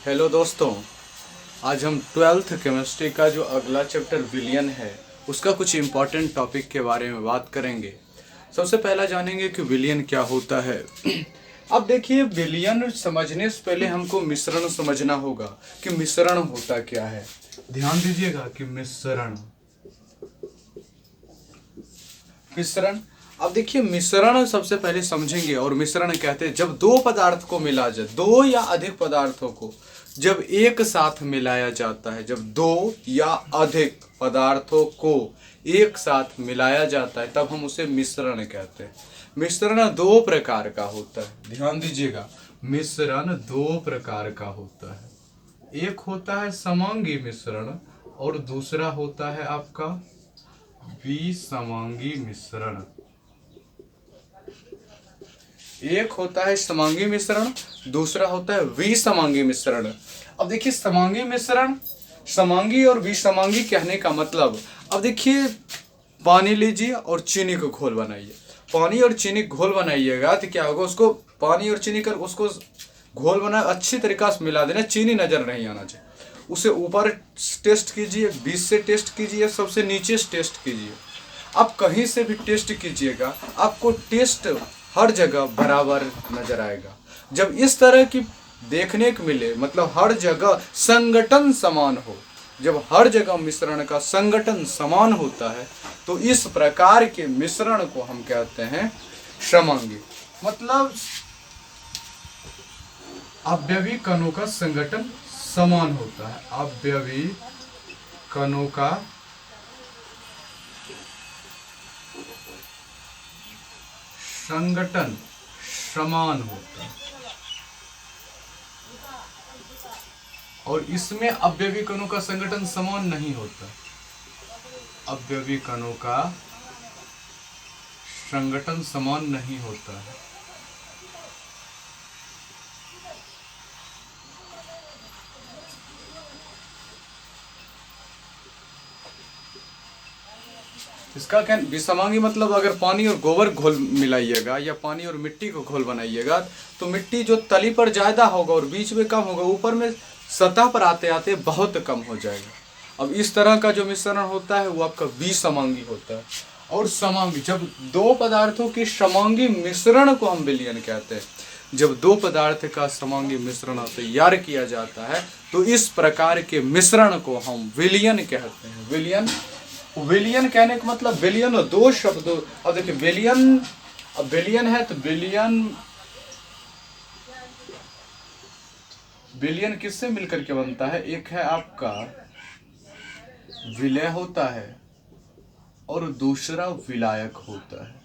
Hello दोस्तों। आज हम ट्वेल्थ केमिस्ट्री का जो अगला चैप्टर विलियन है उसका कुछ इम्पोर्टेंट टॉपिक के बारे में बात करेंगे। सबसे पहला जानेंगे कि विलियन क्या होता है। अब देखिए, विलियन समझने से पहले हमको मिश्रण समझना होगा कि मिश्रण होता क्या है। ध्यान दीजिएगा कि मिश्रण मिश्रण अब देखिए, मिश्रण सबसे पहले समझेंगे। और मिश्रण कहते हैं जब दो पदार्थ को मिला जाए, दो या अधिक पदार्थों को जब एक साथ मिलाया जाता है, जब दो या अधिक पदार्थों को एक साथ मिलाया जाता है तब हम उसे मिश्रण कहते हैं। मिश्रण दो प्रकार का होता है, ध्यान दीजिएगा। मिश्रण दो प्रकार का होता है, एक होता है समांगी मिश्रण और दूसरा होता है आपका विसमांगी मिश्रण। एक होता है समांगी मिश्रण, दूसरा होता है विसमांगी मिश्रण। अब देखिए, समांगी मिश्रण, समांगी और विसमांगी कहने का मतलब, अब देखिए, पानी लीजिए और चीनी को घोल बनाइए। पानी और चीनी घोल बनाइएगा तो क्या होगा, उसको पानी और चीनी कर उसको घोल बना अच्छी तरीका से मिला देना, चीनी नजर नहीं आना चाहिए। उसे ऊपर टेस्ट कीजिए, बीच से टेस्ट कीजिए, सबसे नीचे से टेस्ट कीजिए। आप कहीं से भी टेस्ट कीजिएगा, आपको टेस्ट हर जगह बराबर नजर आएगा। जब इस तरह की देखने को मिले, मतलब हर जगह संगठन समान हो, जब हर जगह मिश्रण का संगठन समान होता है तो इस प्रकार के मिश्रण को हम कहते हैं समांगी। मतलब अवयवी कणों का संगठन समान होता है, अवयवी कणों का संगठन समान होता है। और इसमें अवयवी कणों का संगठन समान नहीं होता, अवयवी कणों का संगठन समान नहीं होता है। इसका क्या विसमांगी मतलब, अगर पानी और गोबर घोल मिलाइएगा या पानी और मिट्टी को घोल बनाइएगा तो मिट्टी जो तली पर ज्यादा होगा और बीच में कम होगा, ऊपर में सतह पर आते आते बहुत कम हो जाएगा। अब इस तरह का जो मिश्रण होता है वो आपका विसमांगी होता है। और समांगी, जब दो पदार्थों की समांगी मिश्रण को हम विलयन कहते हैं। जब दो पदार्थ का समांगी मिश्रण तैयार किया जाता है तो इस प्रकार के मिश्रण को हम विलयन कहते हैं। विलयन, विलियन कहने का मतलब, विलियन और दो शब्द। अब देखिए, विलियन, अब विलियन है तो विलियन, विलियन किससे मिलकर के बनता है, एक है आपका विलय होता है और दूसरा विलायक होता है।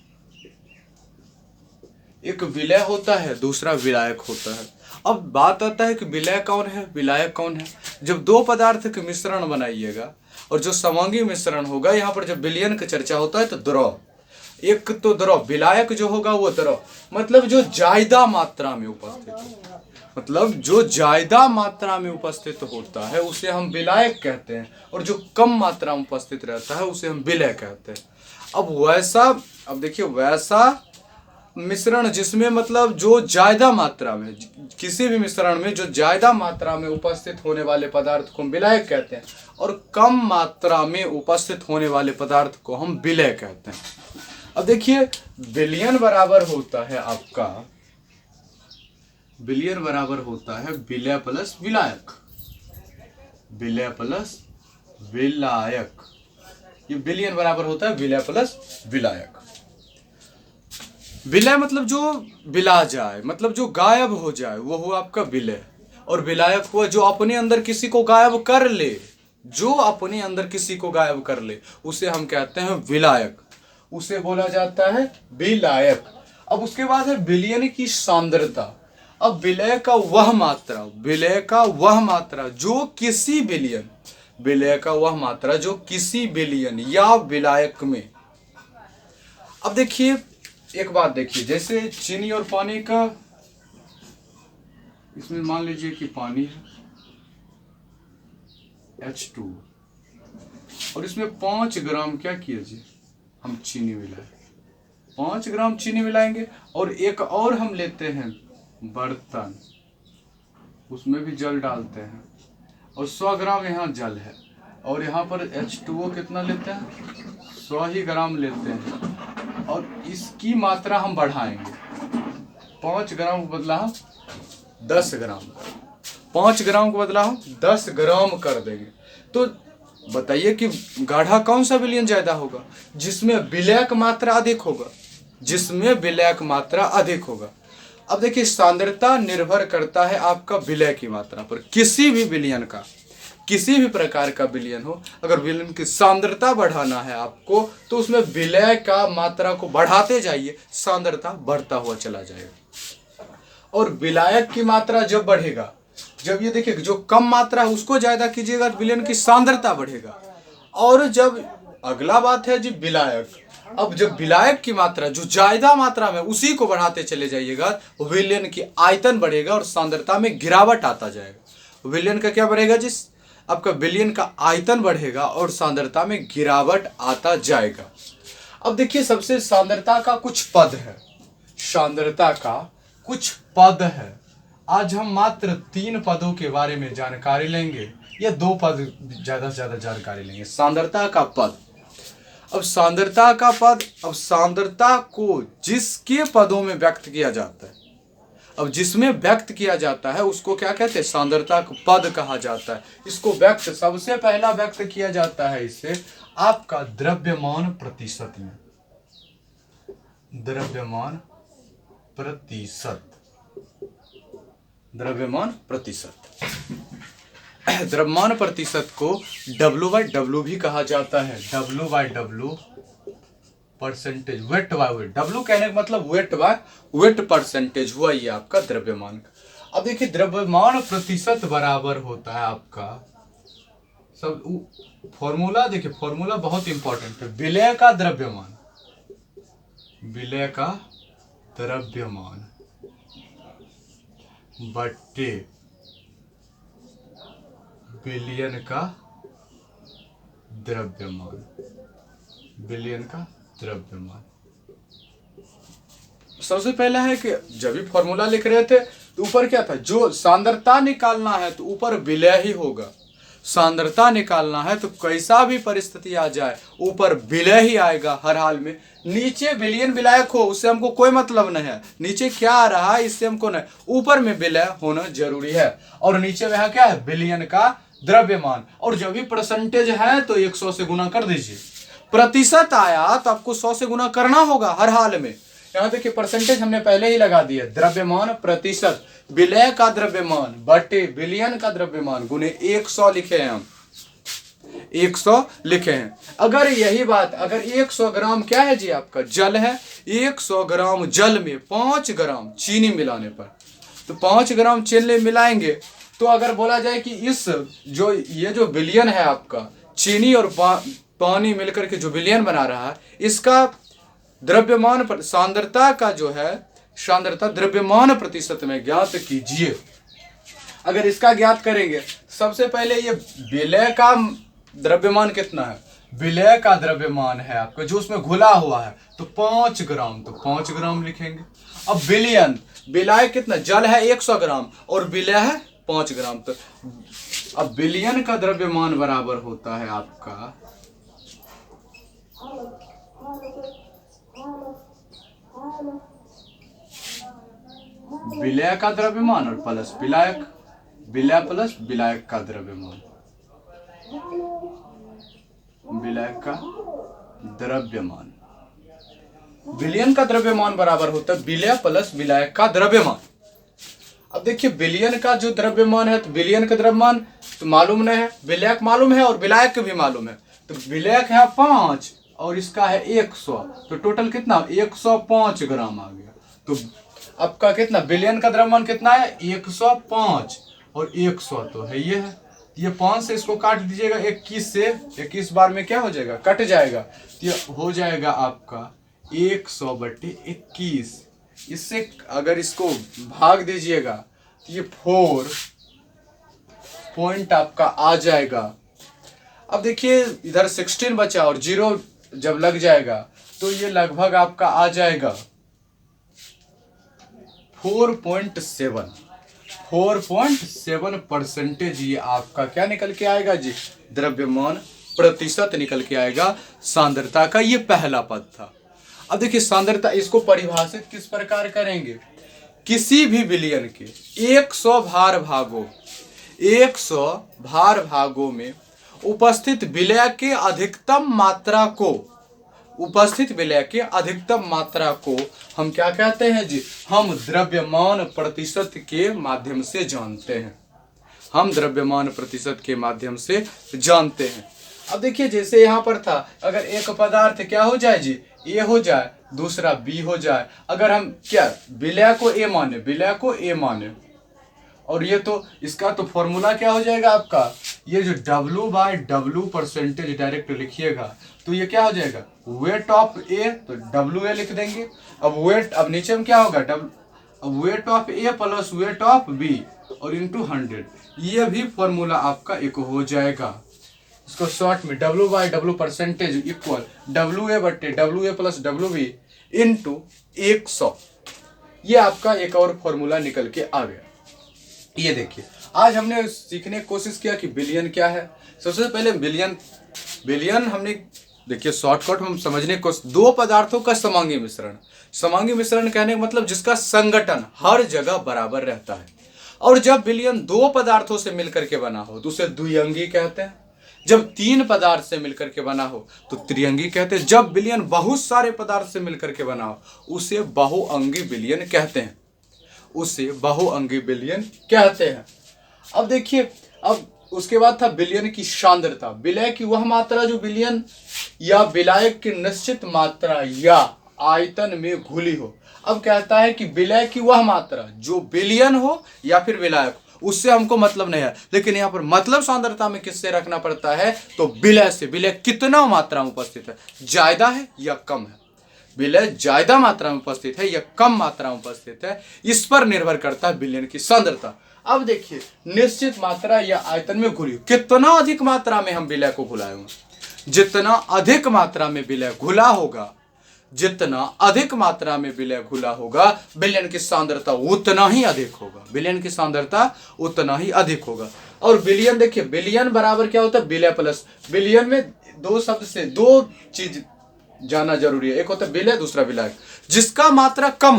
एक विलय होता है, दूसरा विलायक होता है। अब बात आता है कि विलय कौन है, विलायक कौन है। जब दो पदार्थ के मिश्रण बनाइएगा और जो समांगी मिश्रण होगा, यहाँ पर जब विलयन की चर्चा होता है तो द्रव, एक तो द्रव, विलायक जो होगा वो द्रव, मतलब जो ज्यादा मात्रा में उपस्थित हो, मतलब जो ज्यादा मात्रा में उपस्थित होता है उसे हम विलायक कहते हैं, और जो कम मात्रा में उपस्थित रहता है उसे हम विलय कहते हैं। अब वैसा, अब देखिए, वैसा मिश्रण जिसमें मतलब जो ज्यादा मात्रा में, किसी भी मिश्रण में जो ज्यादा मात्रा में उपस्थित होने वाले पदार्थ को हम विलायक कहते हैं, और कम मात्रा में उपस्थित होने वाले पदार्थ को हम विलय कहते हैं। अब देखिए, विलयन बराबर होता है आपका, विलयन बराबर होता है विलय प्लस विलायक, विलय प्लस विलायक। ये विलयन बराबर होता है विलय प्लस विलायक। विलय मतलब जो विला जाए, मतलब जो गायब हो जाए, वो हुआ आपका विलय। और विलायक हुआ जो अपने अंदर किसी को गायब कर ले, जो अपने अंदर किसी को गायब कर ले उसे हम कहते हैं विलायक, उसे बोला जाता है विलायक। अब उसके बाद है विलयन की सांद्रता। अब विलय का वह मात्रा, विलय का वह मात्रा जो किसी विलयन, विलय का वह मात्रा जो किसी विलयन या विलायक में। अब देखिए, एक बात देखिए, जैसे चीनी और पानी का, इसमें मान लीजिए कि पानी है H2 और इसमें 5 ग्राम क्या किया जी, हम चीनी मिलाए, 5 ग्राम चीनी मिलाएंगे। और एक और हम लेते हैं बर्तन, उसमें भी जल डालते हैं और 100 ग्राम यहाँ जल है और यहाँ पर H2O कितना लेते हैं, 100 ही ग्राम लेते हैं और इसकी मात्रा हम बढ़ाएंगे। 5 ग्राम को बदला हम 10 ग्राम, 5 ग्राम को बदला हम 10 ग्राम कर देंगे। तो बताइए कि गाढ़ा कौन सा विलयन ज्यादा होगा, जिसमें विलय की मात्रा अधिक होगा, जिसमें विलय की मात्रा अधिक होगा। अब देखिए सांद्रता निर्भर करता है आपका विलय की मात्रा पर। किसी भी विलयन का, किसी भी प्रकार का विलयन हो, अगर विलयन की सांद्रता बढ़ाना है आपको तो उसमें विलय का मात्रा को बढ़ाते जाइए, सांद्रता बढ़ता हुआ चला जाएगा। और विलायक की मात्रा जब बढ़ेगा, जब ये देखिए जो कम मात्रा है उसको ज्यादा कीजिएगा तो विलयन की सांद्रता बढ़ेगा। और जब अगला बात है जी विलायक, अब जब विलायक की मात्रा जो ज्यादा मात्रा में उसी को बढ़ाते चले जाइएगा, विलयन की आयतन बढ़ेगा और सांद्रता में गिरावट आता जाएगा। विलयन का क्या बढ़ेगा जी, आपका विलयन का आयतन बढ़ेगा और सांद्रता में गिरावट आता जाएगा। अब देखिए सबसे सांद्रता का कुछ पद है, सांद्रता का कुछ पद है। आज हम मात्र 3 पदों के बारे में जानकारी लेंगे या 2 पद ज्यादा से ज्यादा जानकारी लेंगे। सांद्रता का पद, अब सांद्रता का पद, अब सांद्रता को जिसके पदों में व्यक्त किया जाता है, अब जिसमें व्यक्त किया जाता है उसको क्या कहते हैं, सांद्रता का पद कहा जाता है। इसको व्यक्त सबसे पहला व्यक्त किया जाता है इससे आपका द्रव्यमान प्रतिशत में, द्रव्यमान प्रतिशत, द्रव्यमान प्रतिशत। द्रव्यमान प्रतिशत को W/W भी कहा जाता है, W/W percentage, weight by weight. W कहने का मतलब वेट बाय वेट परसेंटेज हुआ ये आपका द्रव्यमान। अब देखिए द्रव्यमान प्रतिशत बराबर होता है आपका, सब फॉर्मूला देखिए, फॉर्मूला बहुत इंपॉर्टेंट है। विलय का द्रव्यमान, विलय का द्रव्यमान बट्टे विलयन का द्रव्यमान, विलयन का द्रव्यमान। सबसे पहला है कि जब भी फॉर्मूला लिख रहे थे तो ऊपर क्या था, जो सांद्रता निकालना है तो ऊपर विलय ही होगा। सांद्रता निकालना है तो कैसा भी परिस्थिति आ जाए ऊपर विलय ही आएगा हर हाल में। नीचे विलयन विलायक हो उससे हमको कोई मतलब नहीं है, नीचे क्या आ रहा है इससे हमको नहीं, ऊपर में विलय होना जरूरी है। और नीचे में क्या है, विलयन का द्रव्यमान। और जब भी परसेंटेज है तो 100 से गुना कर दीजिए, प्रतिशत आया तो आपको 100 से गुना करना होगा हर हाल में। यहाँ देखिए परसेंटेज हमने पहले ही लगा दिया, द्रव्यमान प्रतिशत, विलय का द्रव्यमान बटे विलयन का द्रव्यमान गुने 100 लिखे हैं हम, 100 लिखे हैं। अगर यही बात, अगर 100 ग्राम क्या है जी आपका जल है, 100 ग्राम जल में 5 ग्राम चीनी मिलाने पर, तो 5 ग्राम चीनी मिलाएंगे तो अगर बोला जाए कि इस जो ये जो विलयन है आपका, चीनी और पानी मिलकर के जो विलयन बना रहा है, इसका द्रव्यमान पर सांद्रता का जो है, सांद्रता द्रव्यमान प्रतिशत में ज्ञात कीजिए। अगर इसका ज्ञात करेंगे, सबसे पहले ये विलय का द्रव्यमान कितना है, विलय का द्रव्यमान है आपका जो उसमें घुला हुआ है तो 5 ग्राम, तो 5 ग्राम लिखेंगे। अब विलयन, विलय कितना, जल है 100 ग्राम और विलय है 5 ग्राम, तो अब विलयन का द्रव्यमान बराबर होता है आपका विलय का द्रव्यमान और प्लस विलायक, विलय प्लस विलायक का द्रव्यमान, विलायक का द्रव्यमान। विलयन का द्रव्यमान बराबर होता है विलय प्लस विलायक का द्रव्यमान। अब देखिए विलयन का जो द्रव्यमान है तो विलयन का द्रव्यमान तो मालूम नहीं है, विलायक मालूम है और विलायक भी मालूम है। तो विलायक है 5 और इसका है 100, तो टोटल कितना 105 ग्राम आ गया। तो आपका कितना विलयन का द्रव्यमान कितना है 105 और 100 तो है ये 5 से इसको काट दीजिएगा 21 से, 21 बार में क्या हो जाएगा, कट जाएगा, तो ये हो जाएगा आपका 100/21। इससे अगर इसको भाग दीजिएगा तो ये 4 पॉइंट आपका आ जाएगा। अब देखिए इधर 16 बचा और 0 जब लग जाएगा तो ये लगभग आपका आ जाएगा 4.7, 4.7% ये आपका क्या निकल के आएगा जी, द्रव्यमान प्रतिशत निकल के आएगा। सांद्रता का ये पहला पद था। अब देखिए सांद्रता, इसको परिभाषित किस प्रकार करेंगे, किसी भी विलयन के 100 भार भागों में उपस्थित विलय के अधिकतम मात्रा को हम क्या कहते हैं जी, हम द्रव्यमान प्रतिशत के माध्यम से जानते हैं। हम द्रव्यमान प्रतिशत के माध्यम से जानते हैं। अब देखिए जैसे यहाँ पर था, अगर एक पदार्थ क्या हो जाए जी, ए हो जाए, दूसरा बी हो जाए, अगर हम क्या विलय को ए माने, और ये तो इसका तो फॉर्मूला क्या हो जाएगा आपका, ये जो W/W परसेंटेज डायरेक्ट लिखिएगा तो ये क्या हो जाएगा, वेट ऑफ ए, तो WA लिख देंगे। अब नीचे में क्या होगा, weight of A plus weight of B और इंटू 100, ये भी फॉर्मूला आपका एक हो जाएगा। इसको शॉर्ट में W/W percentage equal WA plus WB into 100, ये आपका एक और फॉर्मूला निकल के आ गया। ये देखिए आज हमने सीखने की कोशिश किया कि बिलियन क्या है। सबसे पहले बिलियन हमने देखिए शॉर्टकट हम समझने को, दो पदार्थों का समांगी मिश्रण कहने का मतलब जिसका संगठन हर जगह बराबर रहता है। और जब बिलियन दो पदार्थों से मिलकर के बना हो तो उसे द्विअंगी कहते हैं। जब तीन पदार्थ से मिलकर के बना हो तो त्रिअंगी कहते हैं। जब बिलियन बहुत सारे पदार्थ से मिलकर के बना हो उसे बहुअंगी बिलियन कहते हैं, अब देखिए, अब उसके बाद था विलयन की सांद्रता। विलय की वह मात्रा जो विलयन या विलायक की निश्चित मात्रा या आयतन में घुली हो। अब कहता है कि विलय की वह मात्रा जो विलयन हो या फिर विलायक, उससे हमको मतलब नहीं है, लेकिन यहाँ पर मतलब सांद्रता में किससे रखना पड़ता है, तो विलय से। विलय कितना मात्रा में उपस्थित है, ज्यादा है या कम है, विलय ज्यादा मात्रा में उपस्थित है या कम मात्रा में उपस्थित है, इस पर निर्भर करता है विलयन की सांद्रता। अब देखिए निश्चित मात्रा या आयतन में घुली, कितना अधिक मात्रा में हम विलय को घुलाए होंगे, जितना अधिक मात्रा में विलय घुला होगा, विलयन की सांद्रता उतना ही अधिक होगा, और विलयन देखिए, विलयन बराबर क्या होता है, विलय प्लस। विलयन में दो शब्द से दो चीज जानना जरूरी है, एक होता है विलय, दूसरा विलायक। जिसका मात्रा कम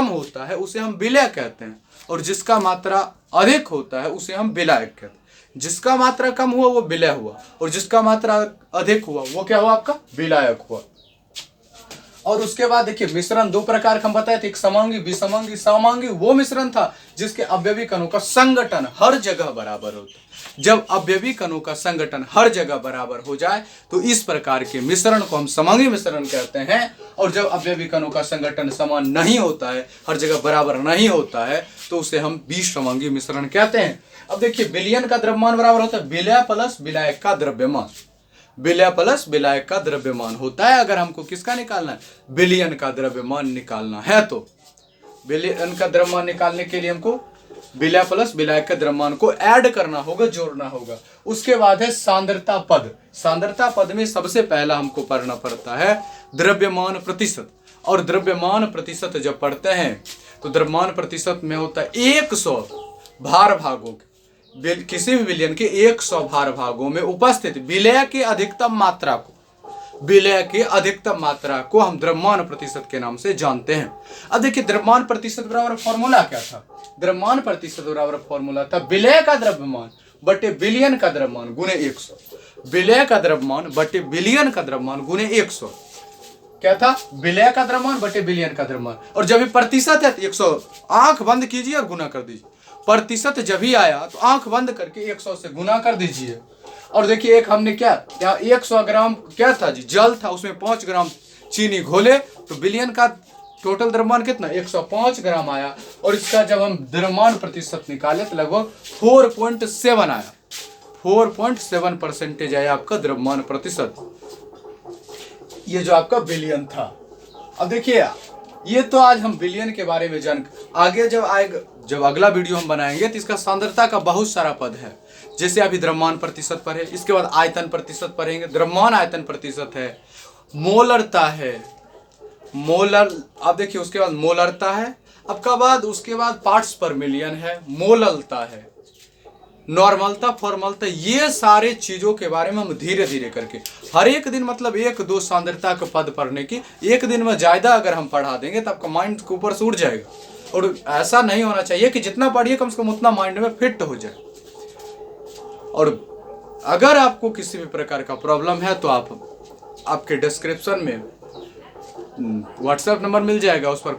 होता है उसे हम विलय कहते हैं, और जिसका मात्रा अधिक होता है उसे हम विलायक कहते हैं। जिसका मात्रा कम हुआ वो विलय हुआ, और जिसका मात्रा अधिक हुआ वो क्या हुआ, आपका विलायक हुआ। और उसके बाद देखिए मिश्रण दो प्रकार का हम बताए थे, एक समांगी, विसमांगी। समांगी वो मिश्रण था जिसके अवयवी कणों का संगठन हर जगह बराबर होता है। जब अवयवी कणों का संगठन हर जगह बराबर हो जाए तो इस प्रकार के मिश्रण को हम समांगी मिश्रण कहते हैं। और जब अवयवी कणों का संगठन समान नहीं होता है, हर जगह बराबर नहीं होता है, तो उसे हम विसमांगी मिश्रण कहते हैं। अब देखिए विलयन का द्रव्यमान बराबर होता है विलय प्लस विलायक का द्रव्यमान। विलय प्लस विलायक का द्रव्यमान होता है। अगर हमको किसका निकालना है, विलयन का द्रव्यमान निकालना है, तो विलयन का द्रव्यमान निकालने के लिए हमको विलय प्लस विलायक के द्रव्यमान को ऐड करना होगा, जोड़ना होगा। उसके बाद है सांद्रता पद। सांद्रता पद में सबसे पहला हमको पढ़ना पड़ता है द्रव्यमान प्रतिशत। और द्रव्यमान प्रतिशत जब पढ़ते हैं तो द्रव्यमान प्रतिशत में होता है 100 भार भागों, किसी भी विलयन के 100 भार भागों में उपस्थित विलय के अधिकतम मात्रा को हम द्रव्यमान प्रतिशत के नाम से जानते हैं। अब देखिए द्रव्यमान प्रतिशत बराबर फॉर्मूला क्या था, द्रव्यमान प्रतिशत बराबर फॉर्मूला था विलय का द्रव्यमान बटे विलयन का द्रव्यमान गुणे 100। विलय का द्रव्यमान बटे विलयन का द्रव्यमान गुणे 100 क्या था, विलय का द्रव्यमान बटे विलयन का द्रव्यमान। और जब भी प्रतिशत है तो 100, आंख बंद कीजिए और गुना कर दीजिए। प्रतिशत जब भी आया तो आंख बंद करके 100 से गुना कर दीजिए। और देखिए एक हमने क्या 100 ग्राम क्या था जी, जल था, उसमें 5 ग्राम चीनी घोले तो विलयन का टोटल द्रव्यमान कितना 105 ग्राम आया। और इसका जब हम द्रव्यमान प्रतिशत निकाले तो लगभग 4.7 आया, 4.7% आया आपका द्रव्यमान प्रतिशत। ये जो आपका विलयन था। अब देखिए ये तो आज हम विलयन के बारे में जान, आगे जब अगला वीडियो हम बनाएंगे तो इसका सांद्रता का बहुत सारा पद है। जैसे अभी द्रव्यमान प्रतिशत पर है, इसके बाद आयतन प्रतिशत पढ़ेंगे, द्रव्यमान आयतन प्रतिशत है, मोलरता है, मोलर। अब देखिए उसके बाद मोलरता है, उसके बाद पार्ट्स पर मिलियन है, मोललता है, नॉर्मलता, फॉर्मलता, ये सारे चीजों के बारे में हम धीरे धीरे करके हर एक दिन मतलब 1-2 सांद्रता का पद पढ़ने की, एक दिन में ज्यादा अगर हम पढ़ा देंगे तो आपका माइंड के ऊपर से उड़ जाएगा। और ऐसा नहीं होना चाहिए कि जितना पढ़िए कम से कम उतना माइंड में फिट हो जाए। और अगर आपको किसी भी प्रकार का प्रॉब्लम है तो आपके डिस्क्रिप्शन में व्हाट्सएप नंबर मिल जाएगा, उस पर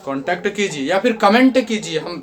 कांटेक्ट कीजिए या फिर कमेंट कीजिए। हम